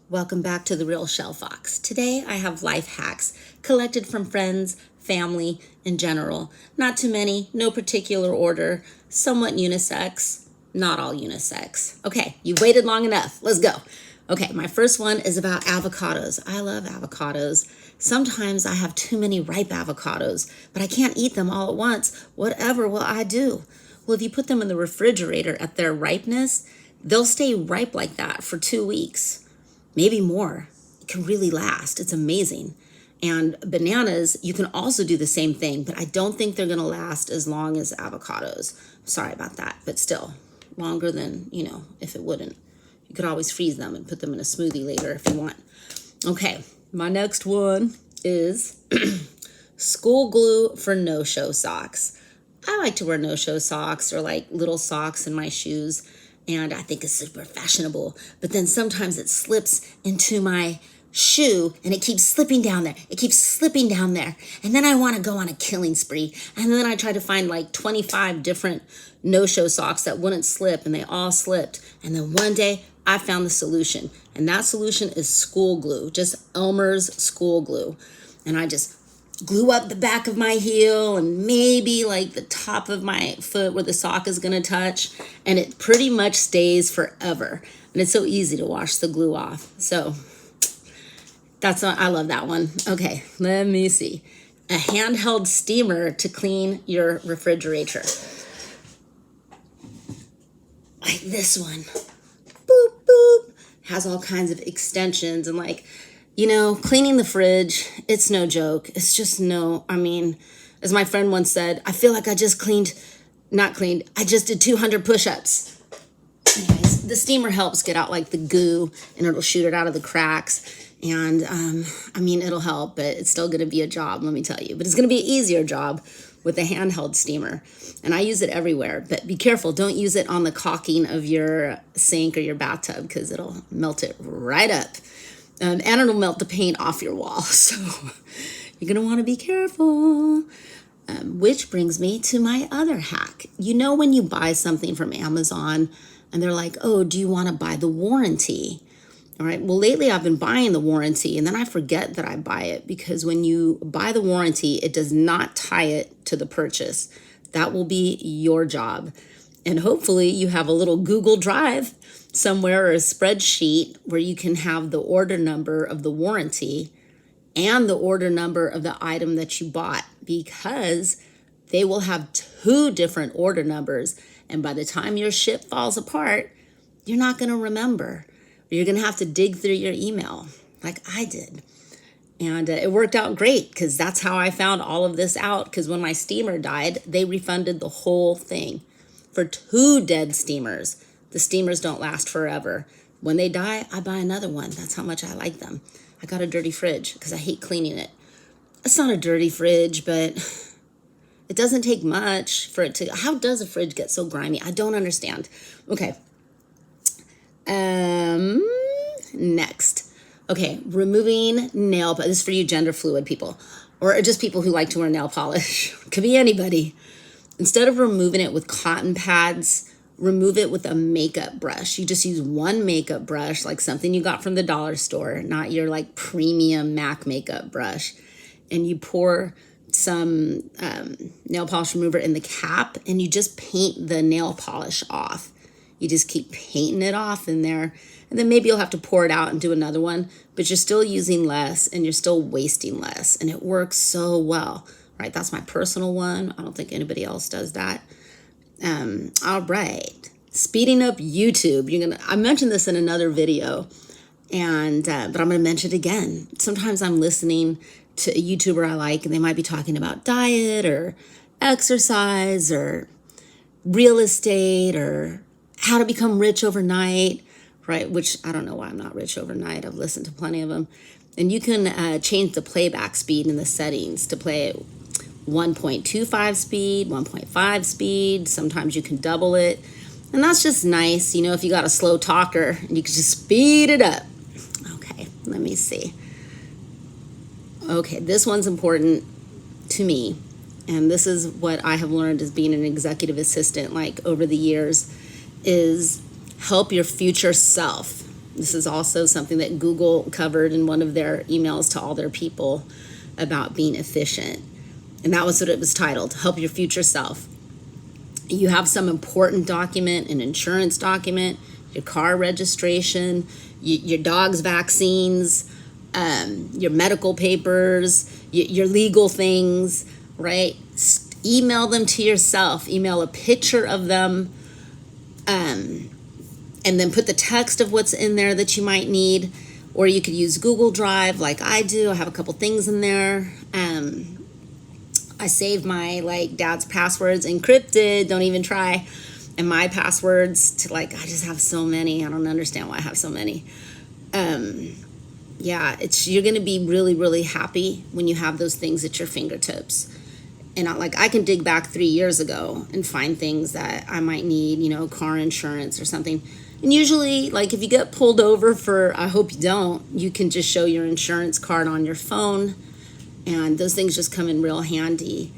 Welcome back to The Real Shell Fox. Today I have life hacks collected from friends, family, in general. Not too many, no particular order, somewhat unisex, not all unisex. Okay, you've waited long enough. Let's go. Okay, my first one is about avocados. I love avocados. Sometimes I have too many ripe avocados, but I can't eat them all at once. Whatever will I do? Well, if you put them in the refrigerator at their ripeness, they'll stay ripe like that for 2 weeks. Maybe more. It can really last. It's amazing. And bananas, you can also do the same thing, but I don't think they're going to last as long as avocados. Sorry about that, but still longer than, if it wouldn't. You could always freeze them and put them in a smoothie later if you want. Okay, my next one is school glue for no-show socks. I like to wear no-show socks or like little socks in my shoes. And I think it's super fashionable. But then sometimes it slips into my shoe and it keeps slipping down there. It keeps slipping down there. And then I want to go on a killing spree. And then I try to find like 25 different no-show socks that wouldn't slip, and they all slipped. And then one day I found the solution. And that solution is school glue, just Elmer's school glue. And I just glue up the back of my heel and maybe like the top of my foot where the sock is going to touch, and it pretty much stays forever. And it's so easy to wash the glue off. So I love that one. Okay, let me see. A handheld steamer to clean your refrigerator. Like this one. Boop, boop. Has all kinds of extensions and cleaning the fridge, it's no joke. It's just as my friend once said, I feel like I just I just did 200 push-ups. Anyways, the steamer helps get out like the goo, and it'll shoot it out of the cracks. And it'll help, but it's still going to be a job, let me tell you. But it's going to be an easier job with a handheld steamer. And I use it everywhere, but be careful. Don't use it on the caulking of your sink or your bathtub, because it'll melt it right up. And it'll melt the paint off your wall. So you're going to want to be careful. Which brings me to my other hack. When you buy something from Amazon and they're like, oh, do you want to buy the warranty? All right. Well, lately I've been buying the warranty, and then I forget that I buy it, because when you buy the warranty, it does not tie it to the purchase. That will be your job. And hopefully you have a little Google Drive somewhere or a spreadsheet where you can have the order number of the warranty and the order number of the item that you bought, because they will have 2 different order numbers. And by the time your ship falls apart, you're not going to remember. You're going to have to dig through your email like I did. And it worked out great, because that's how I found all of this out. Because when my steamer died, they refunded the whole thing for 2 dead steamers. The steamers don't last forever. When they die, I buy another one. That's how much I like them. I got a dirty fridge because I hate cleaning it. It's not a dirty fridge, but it doesn't take much for it to... How does a fridge get so grimy? I don't understand. Okay. Next. Okay, removing nail polish. This is for you gender fluid people, or just people who like to wear nail polish. Could be anybody. Instead of removing it with cotton pads, remove it with a makeup brush. You just use one makeup brush, like something you got from the dollar store, not your like premium MAC makeup brush. And you pour some nail polish remover in the cap, and you just paint the nail polish off. You just keep painting it off in there. And then maybe you'll have to pour it out and do another one, but you're still using less and you're still wasting less. And it works so well. Right, that's my personal one. I don't think anybody else does that. All right, speeding up YouTube. I mentioned this in another video, but I'm gonna mention it again. Sometimes I'm listening to a YouTuber I like, and they might be talking about diet or exercise or real estate or how to become rich overnight, right? Which I don't know why I'm not rich overnight. I've listened to plenty of them. And you can change the playback speed in the settings to play it 1.25 speed, 1.5 speed. Sometimes you can double it. And that's just nice, if you got a slow talker, and you can just speed it up. Okay, let me see. Okay, this one's important to me. And this is what I have learned as being an executive assistant, like over the years, is help your future self. This is also something that Google covered in one of their emails to all their people about being efficient. And that was what it was titled, Help Your Future Self. You have some important document, an insurance document, your car registration, your dog's vaccines, your medical papers, your legal things, right? Email them to yourself. Email a picture of them, and then put the text of what's in there that you might need. Or you could use Google Drive like I do. I have a couple things in there. I save my dad's passwords encrypted, don't even try. And my passwords to I just have so many. I don't understand why I have so many. You're going to be really, really happy when you have those things at your fingertips. And I can dig back 3 years ago and find things that I might need, car insurance or something. And usually, if you get pulled over I hope you don't, you can just show your insurance card on your phone. And those things just come in real handy.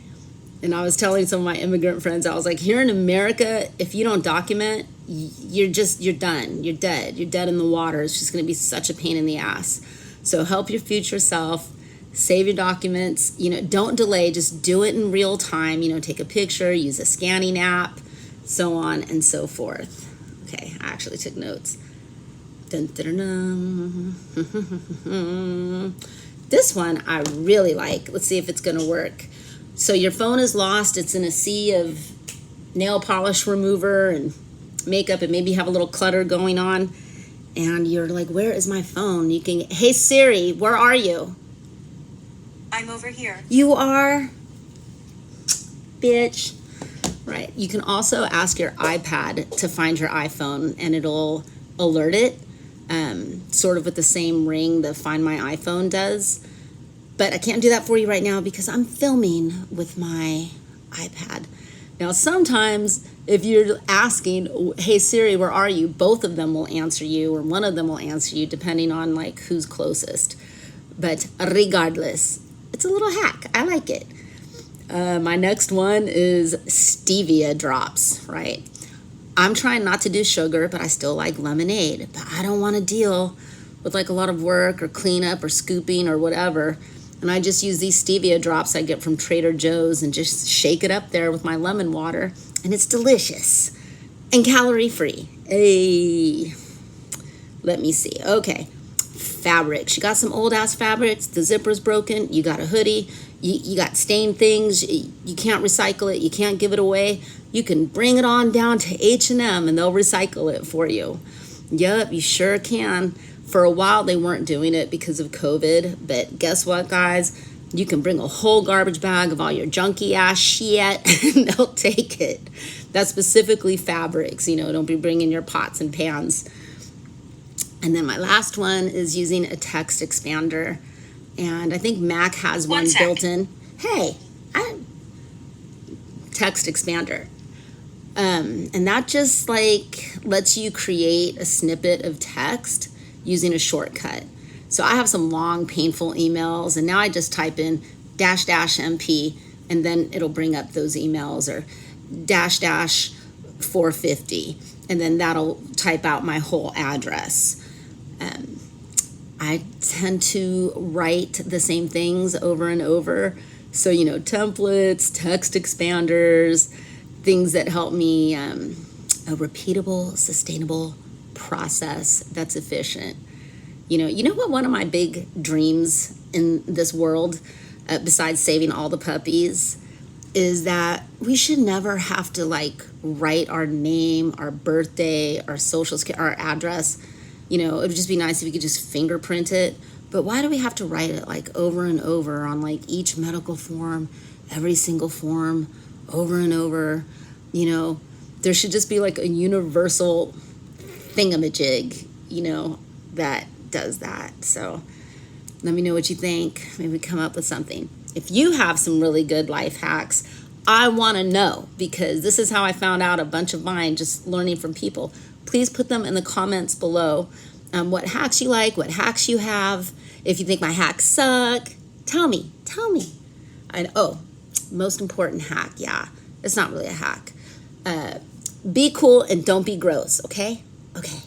And I was telling some of my immigrant friends, I was like, here in America, if you don't document, you're done. You're dead. You're dead in the water. It's just going to be such a pain in the ass. So help your future self. Save your documents. Don't delay. Just do it in real time. Take a picture, use a scanning app, so on and so forth. Okay, I actually took notes. Dun, dun, dun, dun. This one I really like. Let's see if it's going to work. So your phone is lost. It's in a sea of nail polish remover and makeup, and maybe you have a little clutter going on. And you're like, where is my phone? You can, hey Siri, where are you? I'm over here. You are? Bitch. Right. You can also ask your iPad to find your iPhone, and it'll alert it. Sort of with the same ring the Find My iPhone does. But I can't do that for you right now because I'm filming with my iPad. Now, sometimes if you're asking, hey Siri, where are you? Both of them will answer you, or one of them will answer you, depending on who's closest. But regardless, it's a little hack. I like it. My next one is stevia drops, right? I'm trying not to do sugar, but I still like lemonade. But I don't want to deal with a lot of work or cleanup or scooping or whatever. And I just use these stevia drops I get from Trader Joe's and just shake it up there with my lemon water. And it's delicious and calorie free. Hey, let me see. Okay, fabrics. You got some old ass fabrics. The zipper's broken. You got a hoodie. You got stained things. You can't recycle it. You can't give it away. You can bring it on down to H&M and they'll recycle it for you. Yep, you sure can. For a while, they weren't doing it because of COVID. But guess what, guys? You can bring a whole garbage bag of all your junky ass shit and they'll take it. That's specifically fabrics. Don't be bringing your pots and pans. And then my last one is using a text expander. And I think Mac has one built in. Hey, text expander. And that just lets you create a snippet of text using a shortcut. So I have some long, painful emails, and now I just type in --MP, and then it'll bring up those emails, or --450, and then that'll type out my whole address. I tend to write the same things over and over. So, templates, text expanders, things that help me, a repeatable, sustainable process that's efficient. You know what one of my big dreams in this world, besides saving all the puppies, is that we should never have to write our name, our birthday, our social security, our address. It would just be nice if you could just fingerprint it. But why do we have to write it over and over on each medical form, every single form, over and over? There should just be a universal thingamajig, that does that. So let me know what you think. Maybe come up with something. If you have some really good life hacks, I want to know, because this is how I found out a bunch of mine, just learning from people. Please put them in the comments below. What hacks you like, what hacks you have. If you think my hacks suck, tell me. And most important hack, it's not really a hack. Be cool and don't be gross, okay? Okay.